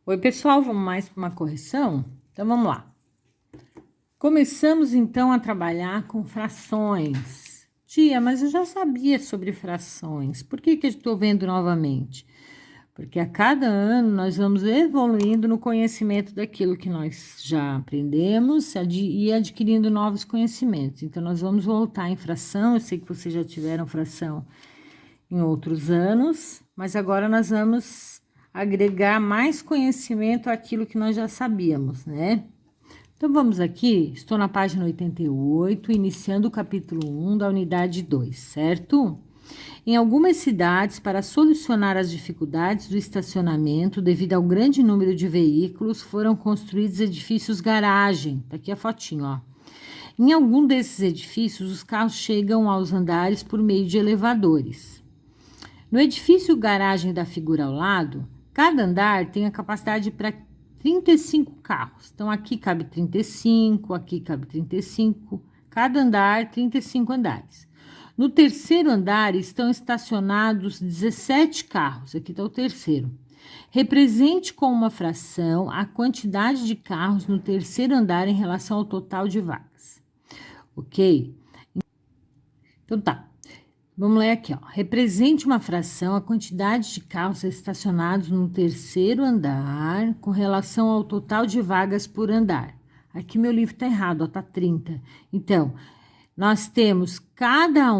Oi, pessoal, vamos mais para uma correção? Então, vamos lá. Começamos, então, a trabalhar com frações. Tia, mas eu já sabia sobre frações. Por que eu estou vendo novamente? Porque a cada ano nós vamos evoluindo no conhecimento daquilo que nós já aprendemos e adquirindo novos conhecimentos. Então, nós vamos voltar em fração. Eu sei que vocês já tiveram fração em outros anos, mas agora nós vamos agregar mais conhecimento àquilo que nós já sabíamos, né? Então, vamos aqui, estou na página 88, iniciando o capítulo 1 da unidade 2, certo? Em algumas cidades, para solucionar as dificuldades do estacionamento devido ao grande número de veículos, foram construídos edifícios garagem. Tá aqui a fotinho, ó. Em algum desses edifícios, os carros chegam aos andares por meio de elevadores. No edifício garagem da figura ao lado, cada andar tem a capacidade para 35 carros. Então, aqui cabe 35, aqui cabe 35, cada andar, 35 andares. No terceiro andar estão estacionados 17 carros, aqui está o terceiro. Represente com uma fração a quantidade de carros no terceiro andar em relação ao total de vagas. Ok? Então, tá. Vamos ler aqui, ó. Represente uma fração a quantidade de carros estacionados no terceiro andar com relação ao total de vagas por andar. Aqui meu livro tá errado, ó, tá 30. Então, nós temos cada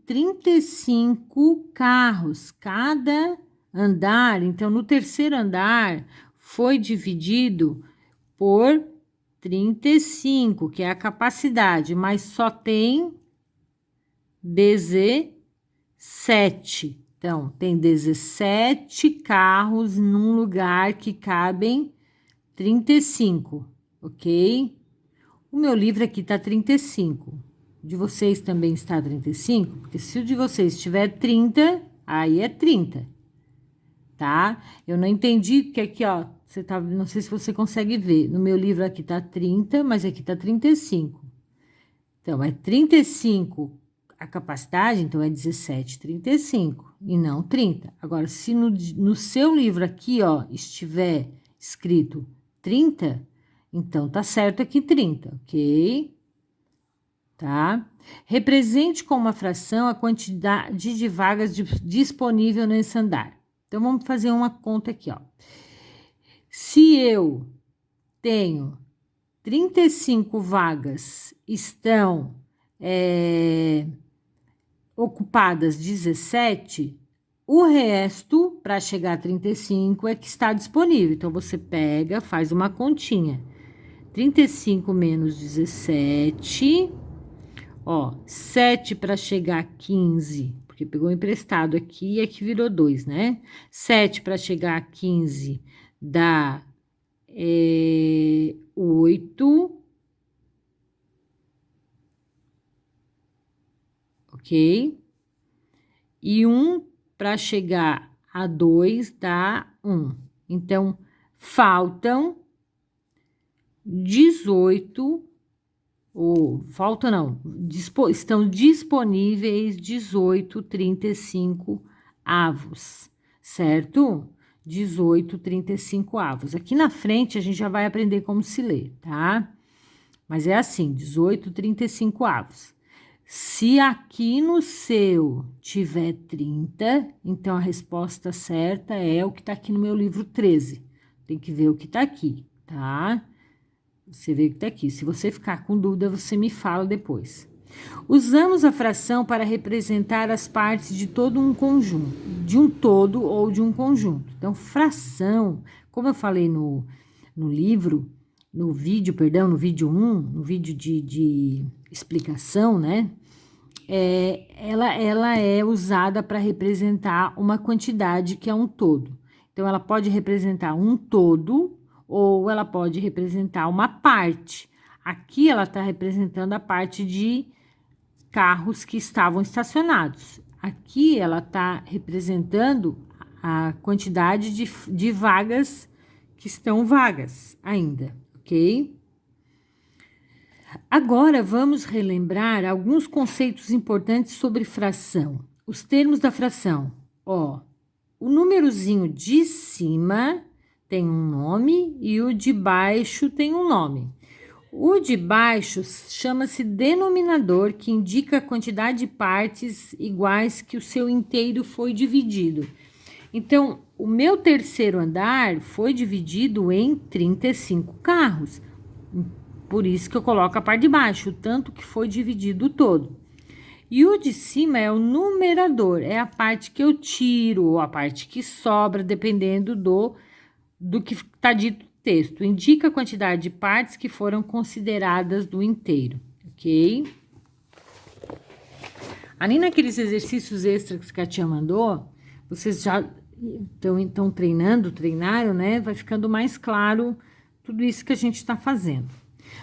35 carros, cada andar. Então, no terceiro andar foi dividido por 35, que é a capacidade, mas só tem 17. Então, tem 17 carros num lugar que cabem 35, ok? O meu livro aqui tá 35. De vocês também está 35? Porque se o de vocês tiver 30, aí é 30, tá? Eu não entendi, porque aqui, ó, você tá, não sei se você consegue ver. No meu livro aqui tá 30, mas aqui tá 35. Então, é 35 a capacidade, então é 17,35 e não 30. Agora, se no seu livro aqui, ó, estiver escrito 30, então tá certo aqui 30, ok? Tá? Represente com uma fração a quantidade de vagas disponível nesse andar. Então, vamos fazer uma conta aqui, ó. Se eu tenho 35 vagas, estão ocupadas 17, o resto, para chegar a 35, é que está disponível. Então, você pega, faz uma continha. 35 menos 17, ó, 7 para chegar a 15, porque pegou emprestado aqui e aqui virou 2, né? 7 para chegar a 15 dá 8, ok? E 1 para chegar a 2 dá 1. Então, faltam 18, ou falta não, estão disponíveis 18,35 avos, certo? 18,35 avos. Aqui na frente a gente já vai aprender como se lê, tá? Mas é assim, 18,35 avos. Se aqui no seu tiver 30, então a resposta certa é o que tá aqui no meu livro 13. Tem que ver o que tá aqui, tá? Você vê o que tá aqui. Se você ficar com dúvida, você me fala depois. Usamos a fração para representar as partes de todo um conjunto, de um todo ou de um conjunto. Então, fração, como eu falei no livro, no vídeo 1, no vídeo de explicação, né? Ela é usada para representar uma quantidade que é um todo. Então, ela pode representar um todo ou ela pode representar uma parte. Aqui, ela está representando a parte de carros que estavam estacionados. Aqui, ela está representando a quantidade de vagas que estão vagas ainda, ok? Agora, vamos relembrar alguns conceitos importantes sobre fração. Os termos da fração, ó, o númerozinho de cima tem um nome e o de baixo tem um nome. O de baixo chama-se denominador, que indica a quantidade de partes iguais que o seu inteiro foi dividido. Então, o meu terceiro andar foi dividido em 35 carros. Por isso que eu coloco a parte de baixo, o tanto que foi dividido todo. E o de cima é o numerador, é a parte que eu tiro ou a parte que sobra, dependendo do que está dito no texto. Indica a quantidade de partes que foram consideradas do inteiro, ok? Ali naqueles exercícios extras que a tia mandou, vocês já estão treinaram, né? Vai ficando mais claro tudo isso que a gente está fazendo.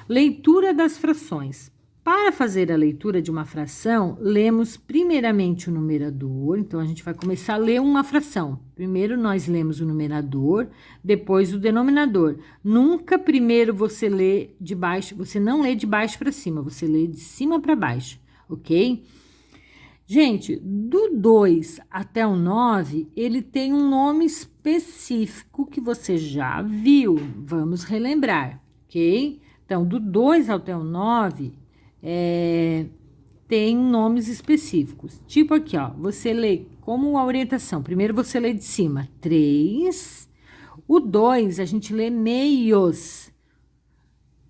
Leitura das frações. Para fazer a leitura de uma fração, lemos primeiramente o numerador. Então, a gente vai começar a ler uma fração. Primeiro, nós lemos o numerador, depois o denominador. Nunca primeiro você lê de baixo, você não lê de baixo para cima, você lê de cima para baixo, ok? Gente, do 2 até o 9, ele tem um nome específico que você já viu. Vamos relembrar, ok? Então, do 2 até o 9, tem nomes específicos. Tipo aqui, ó, você lê como a orientação. Primeiro você lê de cima, 3. O 2, a gente lê meios.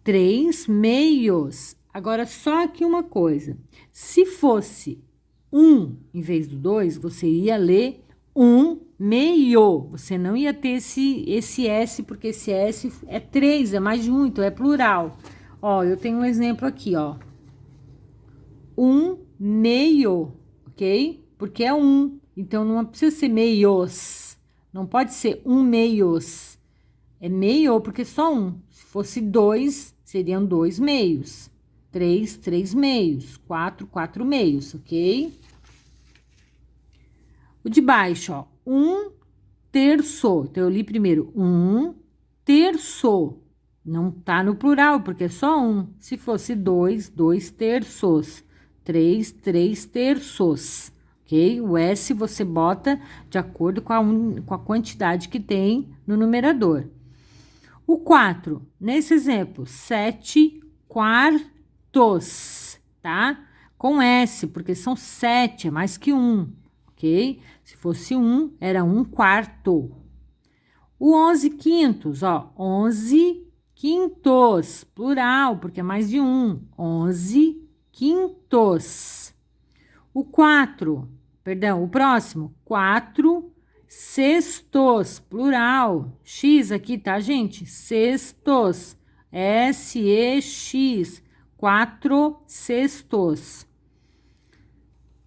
3 meios. Agora, só aqui uma coisa. Se fosse 1 em vez do 2, você ia ler 1 meio. Você não ia ter esse S, porque esse S é 3, é mais de 1, então é plural. Ó, eu tenho um exemplo aqui, ó. 1 meio, ok? Porque é 1, então não precisa ser meios. Não pode ser 1 meios. É meio porque é só 1. Se fosse 2, seriam 2 meios. 3, 3 meios. 4, 4 meios, ok? O de baixo, ó. 1 terço. Então, eu li primeiro 1 terço. Não tá no plural, porque é só 1. Se fosse 2, 2 terços. 3, 3 terços. Ok? O S você bota de acordo com a quantidade que tem no numerador. O 4, nesse exemplo, 7 quartos, tá? Com S, porque são 7, é mais que 1, ok? Se fosse 1, era 1 quarto. O 11 quintos, ó, 11 quintos, plural, porque é mais de 1. 11 quintos. O 4, perdão, o próximo, 4 sextos, plural. X aqui, tá, gente? Sextos. S-E-X. 4 sextos.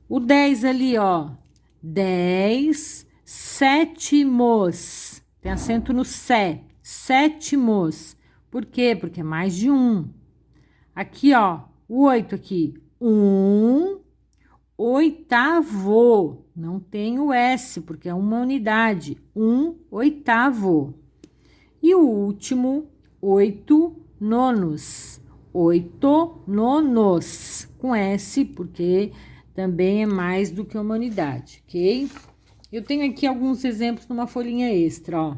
O 10 ali, ó. 10 sétimos. Tem acento no sé. Sétimos. Por quê? Porque é mais de 1. Aqui, ó. O 8 aqui. 1 oitavo. Não tem o S, porque é uma unidade. 1 oitavo. E o último, 8 nonos. 8 nonos. Com S, porque também é mais do que uma unidade, ok? Eu tenho aqui alguns exemplos numa folhinha extra, ó.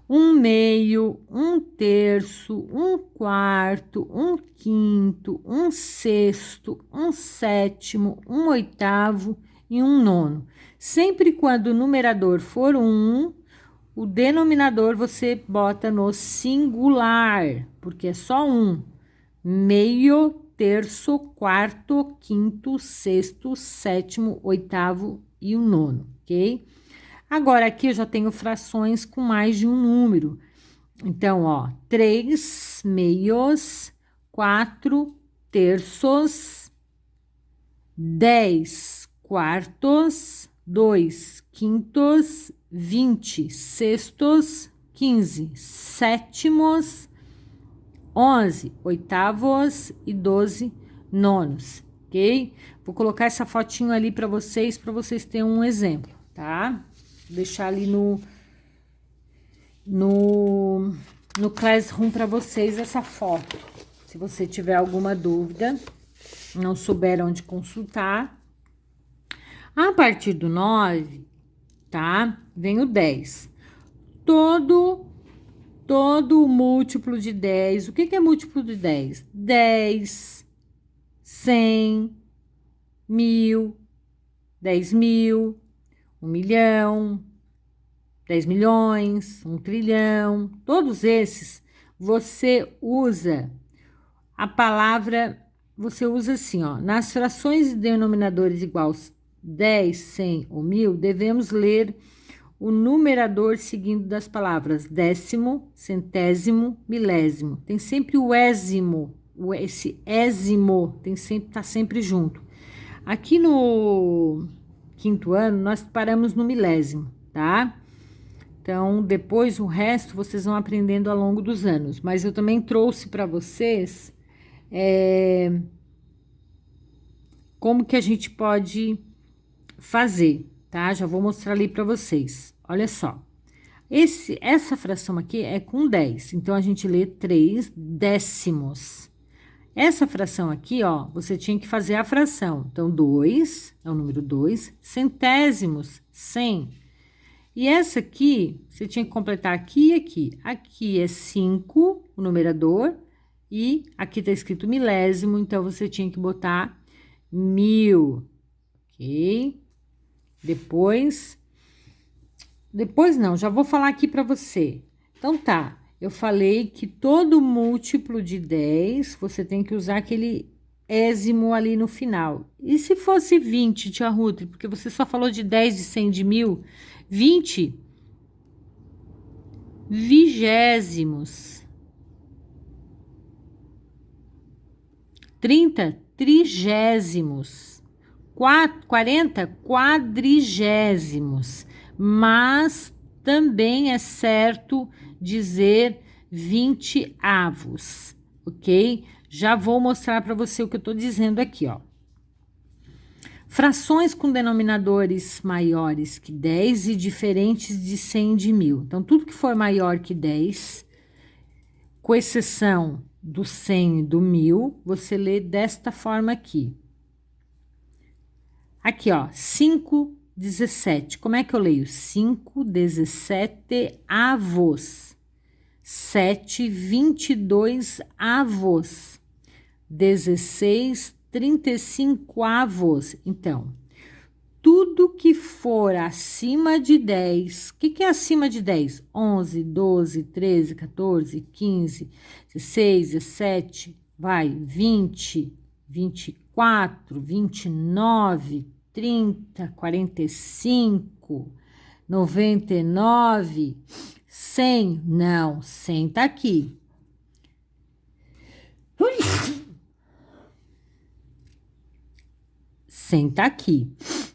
1 meio, 1 terço, 1 quarto, 1 quinto, 1 sexto, 1 sétimo, 1 oitavo e 1 nono. Sempre quando o numerador for 1, o denominador você bota no singular, porque é só 1. Meio, terço, quarto, quinto, sexto, sétimo, oitavo e o nono, ok? Agora, aqui eu já tenho frações com mais de um número. Então, ó, 3 meios, 4 terços, 10 quartos, 2 quintos, 20 sextos, 15 sétimos, 11 oitavos e 12 nonos, ok? Vou colocar essa fotinho ali para vocês terem um exemplo, tá? Vou deixar ali no Classroom para vocês essa foto. Se você tiver alguma dúvida, não souber onde consultar. A partir do 9, tá? Vem o 10. todo múltiplo de 10. O que é múltiplo de 10? 10, 100, 1000, 10.000, 1.000.000, 10 milhões, 1 trilhão. Todos esses, você usa a palavra, você usa assim, ó. Nas frações e denominadores iguais 10, 100 ou 1000, devemos ler o numerador seguindo das palavras décimo, centésimo, milésimo. Tem sempre o ésimo, esse ésimo tá sempre junto. Aqui no quinto ano, nós paramos no milésimo, tá? Então, depois o resto vocês vão aprendendo ao longo dos anos. Mas eu também trouxe para vocês como que a gente pode fazer, tá? Já vou mostrar ali para vocês. Olha só. Essa fração aqui é com 10. Então, a gente lê 3 décimos. Essa fração aqui, ó, você tinha que fazer a fração. Então, 2 é o número 2. Centésimos, 100. E essa aqui, você tinha que completar aqui e aqui. Aqui é 5, o numerador. E aqui tá escrito milésimo, então você tinha que botar 1000. Ok? Depois não, já vou falar aqui para você. Então tá, eu falei que todo múltiplo de 10, você tem que usar aquele ésimo ali no final. E se fosse 20, tia Ruth, porque você só falou de 10, de 100, de 1000, 20 vigésimos, 30 trigésimos, 40 quadrigésimos, mas também é certo dizer 20 avos, ok? Já vou mostrar para você o que eu tô dizendo aqui, ó. Frações com denominadores maiores que 10 e diferentes de 100 e de 1000. Então, tudo que for maior que 10, com exceção do 100 e do 1000, você lê desta forma aqui. Aqui, ó, 5, 17. Como é que eu leio? 5, 17 avos. 7, 22 avos. 16, 35 avos. Então, tudo que for acima de 10, o que é acima de 10? 11, 12, 13, 14, 15, 16, 17, vai, 20, 24, 29, 30, 45, 99, 100. Não, 100 tá aqui. Ui! 100 tá aqui.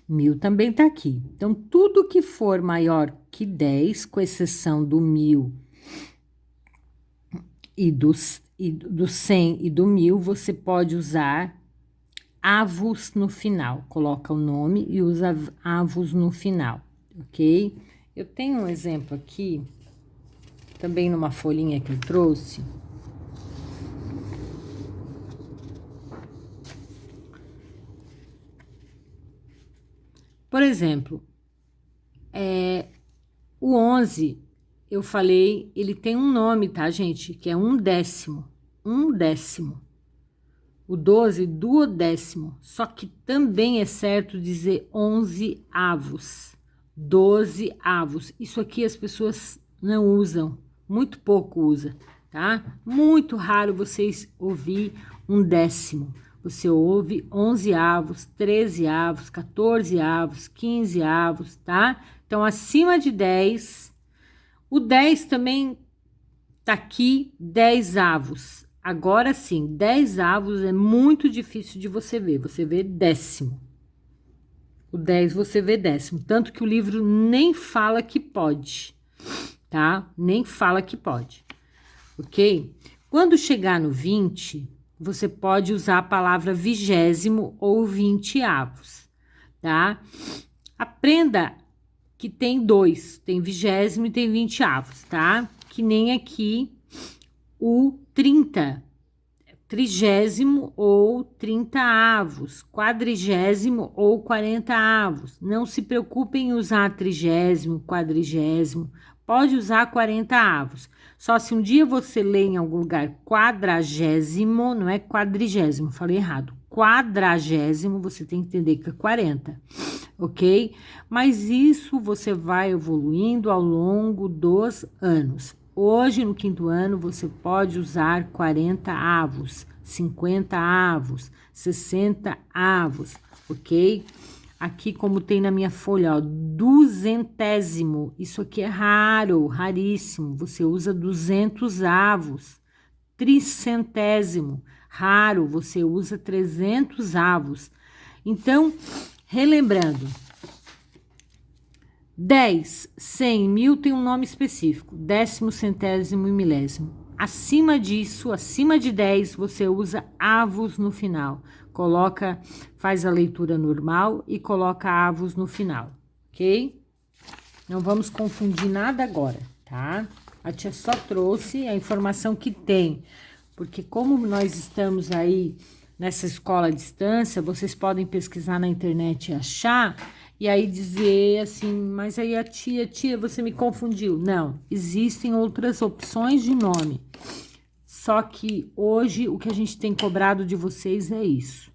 1000 também tá aqui. Então, tudo que for maior que 10, com exceção do 1000 e do 100 e do 1000, você pode usar avos no final. Coloca o nome e usa avos no final, ok? Eu tenho um exemplo aqui, também numa folhinha que eu trouxe. Por exemplo, o 11, eu falei, ele tem um nome, tá, gente? Que é 1/10. 1/10. O 12, duodécimo. Só que também é certo dizer 11 avos. 12 avos. Isso aqui as pessoas não usam. Muito pouco usa, tá? Muito raro vocês ouvir 1/10. Você ouve 11 avos, 13 avos, 14 avos, 15 avos, tá? Então, acima de 10, o 10 também tá aqui, 10 avos. Agora sim, 10 avos é muito difícil de você vê décimo. O 10 você vê décimo, tanto que o livro nem fala que pode, tá? Nem fala que pode, ok? Quando chegar no 20... você pode usar a palavra vigésimo ou 20 avos, tá? Aprenda que tem dois, tem vigésimo e tem 20 avos, tá? Que nem aqui o 30, trigésimo ou 30 avos, quadrigésimo ou 40 avos. Não se preocupem em usar trigésimo, quadrigésimo, pode usar 40 avos. Só se um dia você lê em algum lugar quadragésimo, não é quadrigésimo, falei errado. Quadragésimo, você tem que entender que é 40, ok? Mas isso você vai evoluindo ao longo dos anos. Hoje, no 5º ano, você pode usar 40 avos, 50 avos, 60 avos, ok? Aqui, como tem na minha folha, ó, duzentésimo. Isso aqui é raro, raríssimo. Você usa 200 avos. Tricentésimo, raro. Você usa 300 avos. Então, relembrando, 10, 100, 1000 tem um nome específico. Décimo, centésimo e milésimo. Acima disso, acima de 10, você usa avos no final. Coloca, faz a leitura normal e coloca avos no final, ok? Não vamos confundir nada agora, tá? A tia só trouxe a informação que tem, porque como nós estamos aí nessa escola à distância, vocês podem pesquisar na internet e achar, e aí dizer assim, mas aí a tia, você me confundiu. Não, existem outras opções de nome. Só que hoje o que a gente tem cobrado de vocês é isso,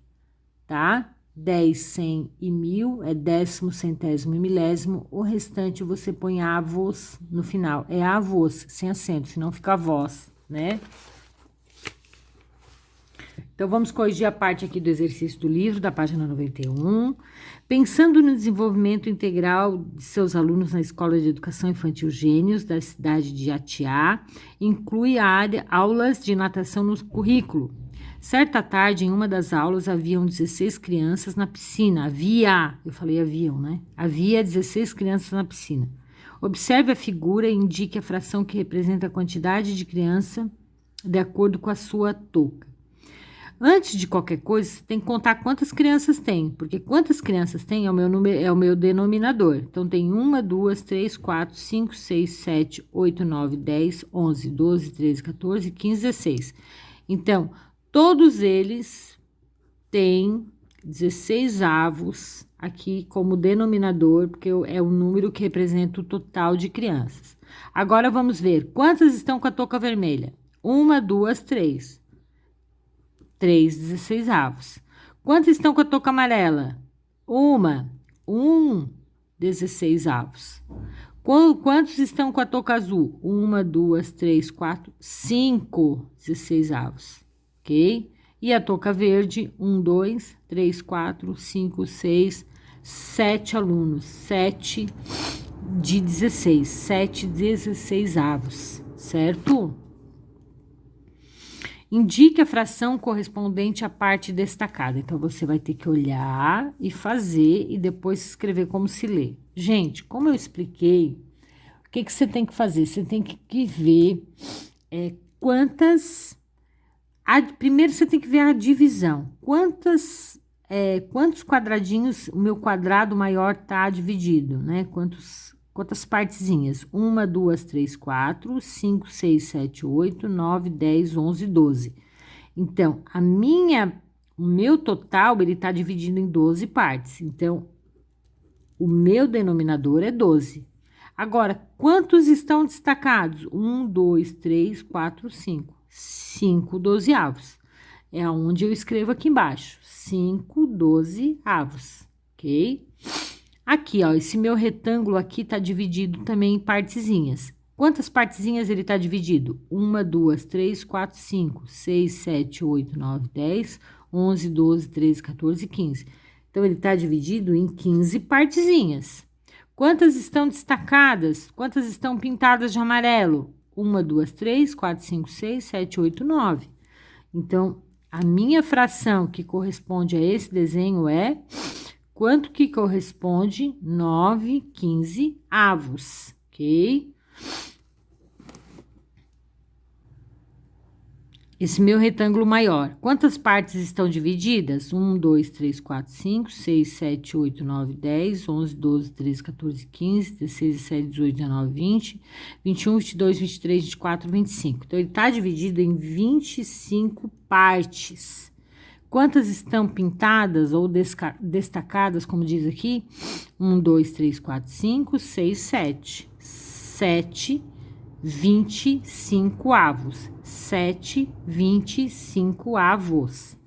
tá? 10, 100 e 1000 é décimo, centésimo e milésimo. O restante você põe avos no final. É avos, sem acento, senão fica voz, né? Então, vamos corrigir a parte aqui do exercício do livro, da página 91. Pensando no desenvolvimento integral de seus alunos na Escola de Educação Infantil Gênios, da cidade de Jatiá, inclui aulas de natação no currículo. Certa tarde, em uma das aulas, haviam 16 crianças na piscina. Havia 16 crianças na piscina. Observe a figura e indique a fração que representa a quantidade de criança de acordo com a sua touca. Antes de qualquer coisa, você tem que contar quantas crianças tem, porque quantas crianças tem é o meu denominador. Então, tem 1, 2, 3, 4, 5, 6, 7, 8, 9, 10, 11, 12, 13, 14, 15, 16. Então, todos eles têm 16 avos aqui como denominador, porque é o número que representa o total de crianças. Agora, vamos ver quantas estão com a touca vermelha. 1, 2, 3. 3 16 avos. Quantos estão com a touca amarela? 1 16 avos. Quantos estão com a touca azul? 1, 2, 3, 4, 5 16 avos, ok? E a touca verde? 1, 2, 3, 4, 5, 6, 7 alunos. 7 de 16. 7 16 avos, certo? Indique a fração correspondente à parte destacada. Então, você vai ter que olhar e fazer e depois escrever como se lê. Gente, como eu expliquei, o que você tem que fazer? Você tem que ver quantas... Primeiro, você tem que ver a divisão. Quantos quadradinhos o meu quadrado maior está dividido, né? Quantas partezinhas? 1, 2, 3, 4, 5, 6, 7, 8, 9, 10, 11, 12. Então, o meu total, ele tá dividido em 12 partes. Então, o meu denominador é 12. Agora, quantos estão destacados? 1, 2, 3, 4, 5. 5 dozeavos. É onde eu escrevo aqui embaixo. 5 dozeavos, ok? Aqui, ó, esse meu retângulo aqui tá dividido também em partezinhas. Quantas partezinhas ele tá dividido? 1, 2, 3, 4, 5, 6, 7, 8, 9, 10, 11, 12, 13, 14, 15. Então, ele tá dividido em 15 partezinhas. Quantas estão destacadas? Quantas estão pintadas de amarelo? 1, 2, 3, 4, 5, 6, 7, 8, 9. Então, a minha fração que corresponde a esse desenho é... Quanto que corresponde? 9, 15 avos, ok? Esse meu retângulo maior. Quantas partes estão divididas? 1, 2, 3, 4, 5, 6, 7, 8, 9, 10, 11, 12, 13, 14, 15, 16, 17, 18, 19, 20, 21, 22, 23, 24, 25. Então, ele está dividido em 25 partes. Quantas estão pintadas ou destacadas, como diz aqui? 1, 2, 3, 4, 5, 6, 7. 7/25. 7/25,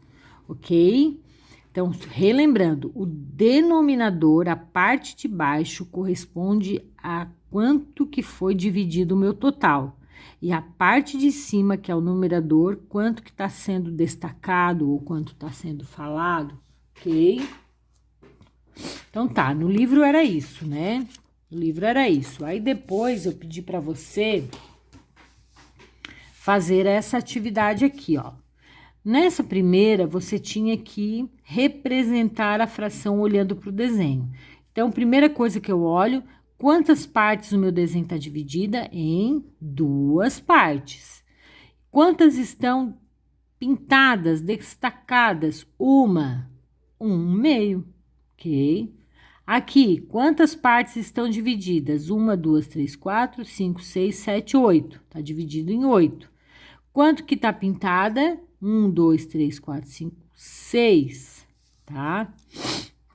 ok? Então, relembrando, o denominador, a parte de baixo, corresponde a quanto que foi dividido o meu total. E a parte de cima, que é o numerador, quanto que está sendo destacado ou quanto está sendo falado, ok? Então tá, no livro era isso, né? No livro era isso. Aí depois eu pedi para você fazer essa atividade aqui, ó. Nessa primeira, você tinha que representar a fração olhando para o desenho. Então, primeira coisa que eu olho, quantas partes o meu desenho está dividida? Em 2 partes. Quantas estão pintadas, destacadas? Uma, 1/2, ok? Aqui, quantas partes estão divididas? 1, 2, 3, 4, 5, 6, 7, 8. Está dividido em 8. Quanto que tá pintada? 1, 2, 3, 4, 5, 6, tá?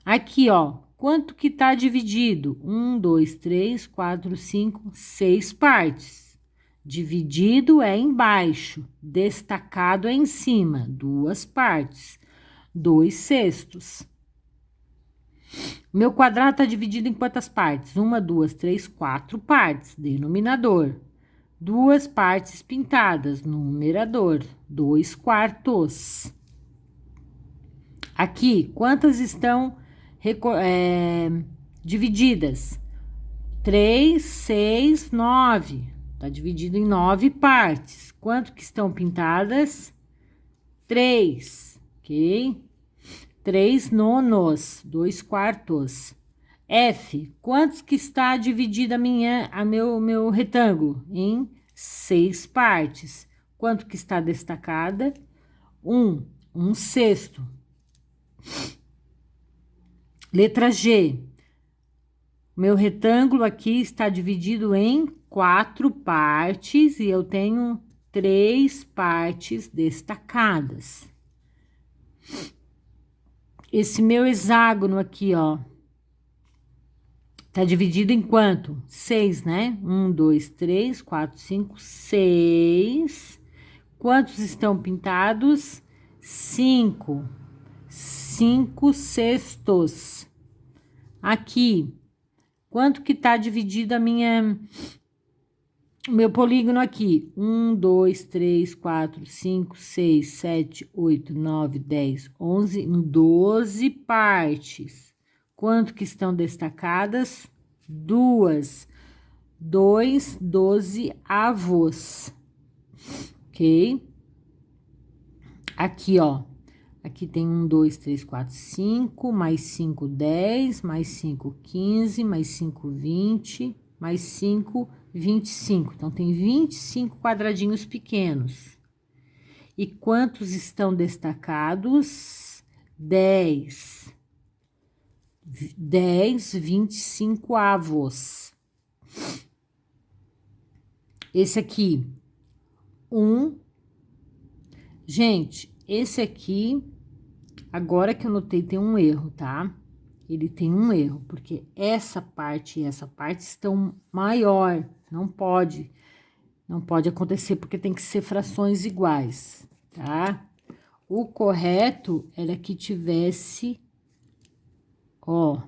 Aqui, ó, quanto que tá dividido? 1, 2, 3, 4, 5, 6 partes. Dividido é embaixo, destacado é em cima, 2 partes, 2/6. Meu quadrado tá dividido em quantas partes? 1, 2, 3, 4 partes, denominador. 2 partes pintadas, numerador, 2/4. Aqui, quantas estão divididas? 3, 6, 9. Tá dividido em 9 partes. Quanto que estão pintadas? 3, ok? 3/9, 2/4. F, quantos que está dividida meu retângulo? Em 6 partes. Quanto que está destacada? 1/6. Letra G. Meu retângulo aqui está dividido em 4 partes e eu tenho 3 partes destacadas. Esse meu hexágono aqui, ó, tá dividido em quanto? 6, né? 1, 2, 3, 4, 5, 6. Quantos estão pintados? 5. 5/6. Aqui, quanto que tá dividido o meu polígono aqui? 1, 2, 3, 4, 5, 6, 7, 8, 9, 10, 11, em 12 partes. Quanto que estão destacadas? 2. 2/12, ok? Aqui, ó. Aqui tem 1, 2, 3, 4, 5, mais 5, 10, mais 5, 15, mais 5, 20, mais 5, 25. Então, tem 25 quadradinhos pequenos. E quantos estão destacados? 10. 10/25. Esse aqui, 1. Gente, esse aqui, agora que eu notei, tem um erro, tá? Ele tem um erro, porque essa parte e essa parte estão maior. Não pode acontecer, porque tem que ser frações iguais, tá? O correto era que tivesse, ó,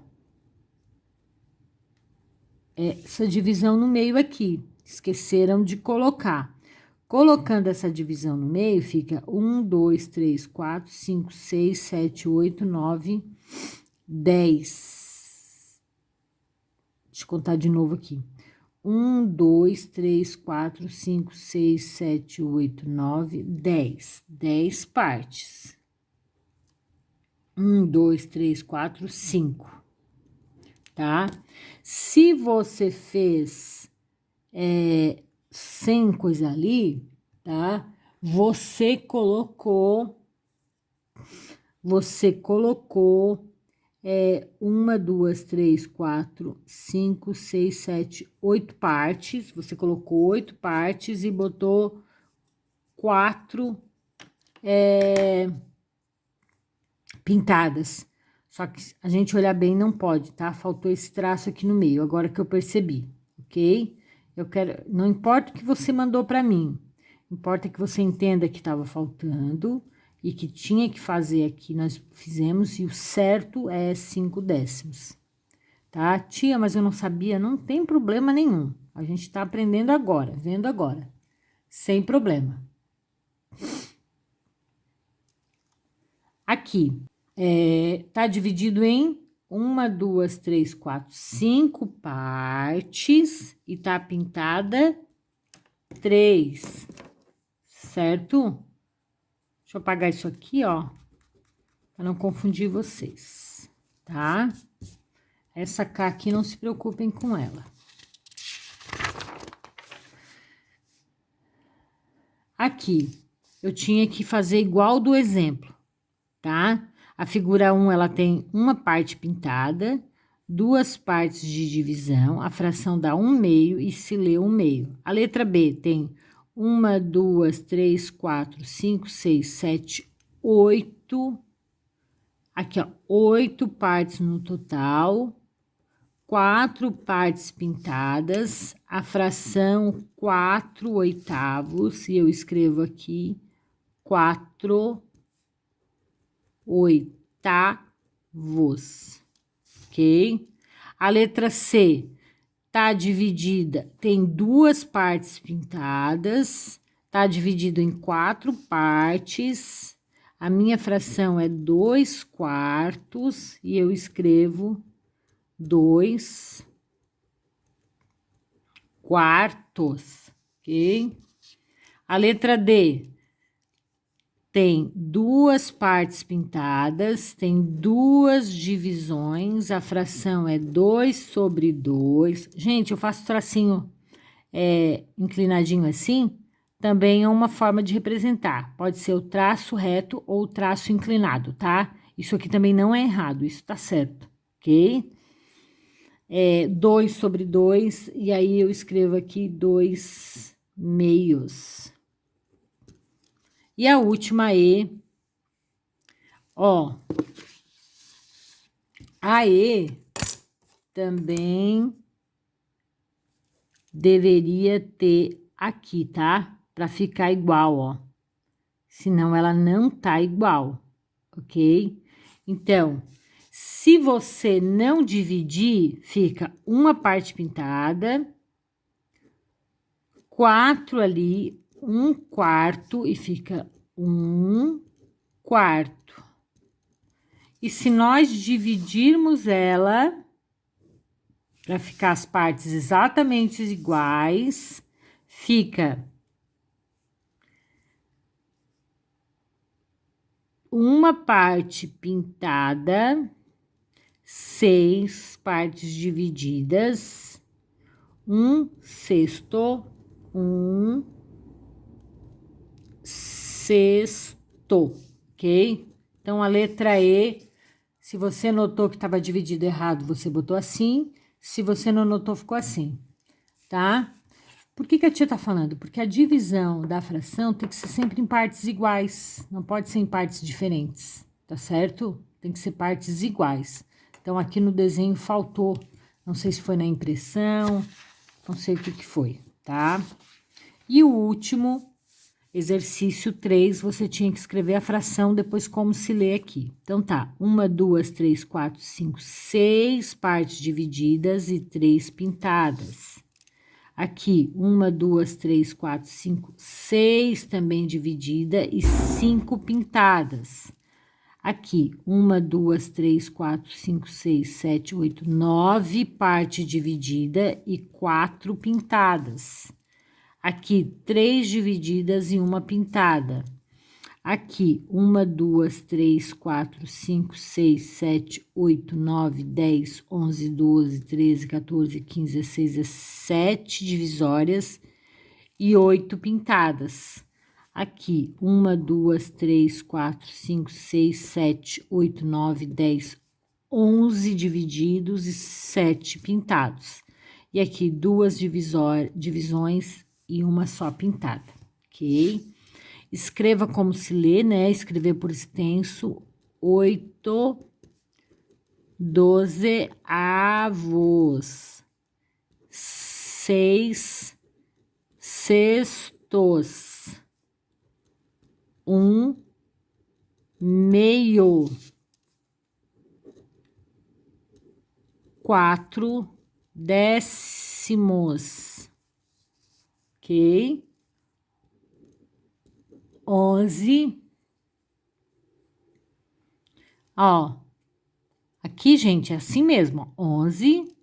essa divisão no meio aqui. Esqueceram de colocar. Colocando essa divisão no meio, fica 1, 2, 3, 4, 5, 6, 7, 8, 9, 10. Deixa eu contar de novo aqui. 1, 2, 3, 4, 5, 6, 7, 8, 9, 10. 10 partes. 1, 2, 3, 4, 5. Tá? Se você fez sem coisa ali, tá? Você colocou 1, 2, 3, 4, 5, 6, 7, 8 partes. Você colocou 8 partes e botou 4 pintadas. Só que a gente olhar bem não pode, tá? Faltou esse traço aqui no meio, agora que eu percebi, ok? não importa o que você mandou para mim, importa que você entenda que estava faltando e que tinha que fazer aqui, nós fizemos, e o certo é 5 décimos, tá? Tia, mas eu não sabia, não tem problema nenhum. A gente tá aprendendo agora, vendo agora, sem problema. Aqui, tá dividido em 1, 2, 3, 4, 5 partes e tá pintada 3, certo? Deixa eu apagar isso aqui, ó, para não confundir vocês, tá? Essa K aqui, não se preocupem com ela. Aqui, eu tinha que fazer igual do exemplo, tá? A figura 1, ela tem uma parte pintada, 2 partes de divisão, a fração dá 1/2 e se lê 1/2. A letra B tem 1, 2, 3, 4, 5, 6, 7, 8. Aqui, ó, 8 partes no total, 4 partes pintadas, a fração 4/8, e eu escrevo aqui 4/8, ok? A letra C tá dividida, tem 2 partes pintadas, tá dividido em 4 partes, a minha fração é 2/4 e eu escrevo 2/4, ok? A letra D tem 2 partes pintadas, tem 2 divisões, a fração é 2/2. Gente, eu faço tracinho inclinadinho assim, também é uma forma de representar. Pode ser o traço reto ou o traço inclinado, tá? Isso aqui também não é errado, isso tá certo, ok? 2/2, e aí eu escrevo aqui 2/2. E a última E, ó, a E também deveria ter aqui, tá? Pra ficar igual, ó. Senão ela não tá igual, ok? Então, se você não dividir, fica uma parte pintada, 4 ali, 1/4 e fica 1/4. E se nós dividirmos ela, para ficar as partes exatamente iguais, fica uma parte pintada, 6 partes divididas, 1/6, 1/6, ok? Então, a letra E, se você notou que estava dividido errado, você botou assim. Se você não notou, ficou assim, tá? Por que a tia tá falando? Porque a divisão da fração tem que ser sempre em partes iguais, não pode ser em partes diferentes, tá certo? Tem que ser partes iguais. Então, aqui no desenho faltou, não sei se foi na impressão, não sei o que foi, tá? E o último, exercício 3, você tinha que escrever a fração, depois como se lê aqui. Então, tá, 1, 2, 3, 4, 5, 6 partes divididas e 3 pintadas. Aqui, 1, 2, 3, 4, 5, 6 também dividida e 5 pintadas. Aqui, 1, 2, 3, 4, 5, 6, 7, 8, 9 parte dividida e 4 pintadas. Aqui, 3 divididas e 1 pintada. Aqui, 1, 2, 3, 4, 5, 6, 7, 8, 9, 10, 11, 12, 13, 14, 15, 16, 17 divisórias e 8 pintadas. Aqui, 1, 2, 3, 4, 5, 6, 7, 8, 9, 10, 11 divididos e 7 pintados. E aqui, 2 divisões e uma só pintada, ok? Escreva como se lê, né? Escrever por extenso, 8 12 avos, 6 sextos, 1 meio, 4 décimos, ok? 11. Ó, aqui, gente, é assim mesmo, 11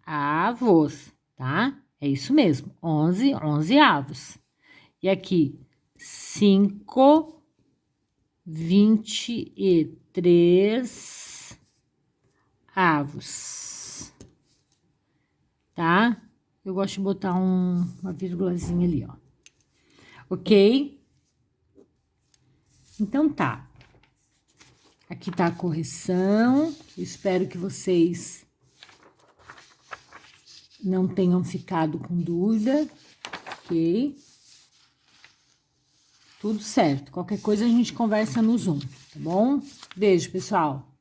avos, tá? É isso mesmo, 11 avos. E aqui, 5 23 avos, tá? Eu gosto de botar uma vírgulazinha ali, ó. Ok? Então, tá. Aqui tá a correção. Espero que vocês não tenham ficado com dúvida, ok? Tudo certo. Qualquer coisa a gente conversa no Zoom, tá bom? Beijo, pessoal.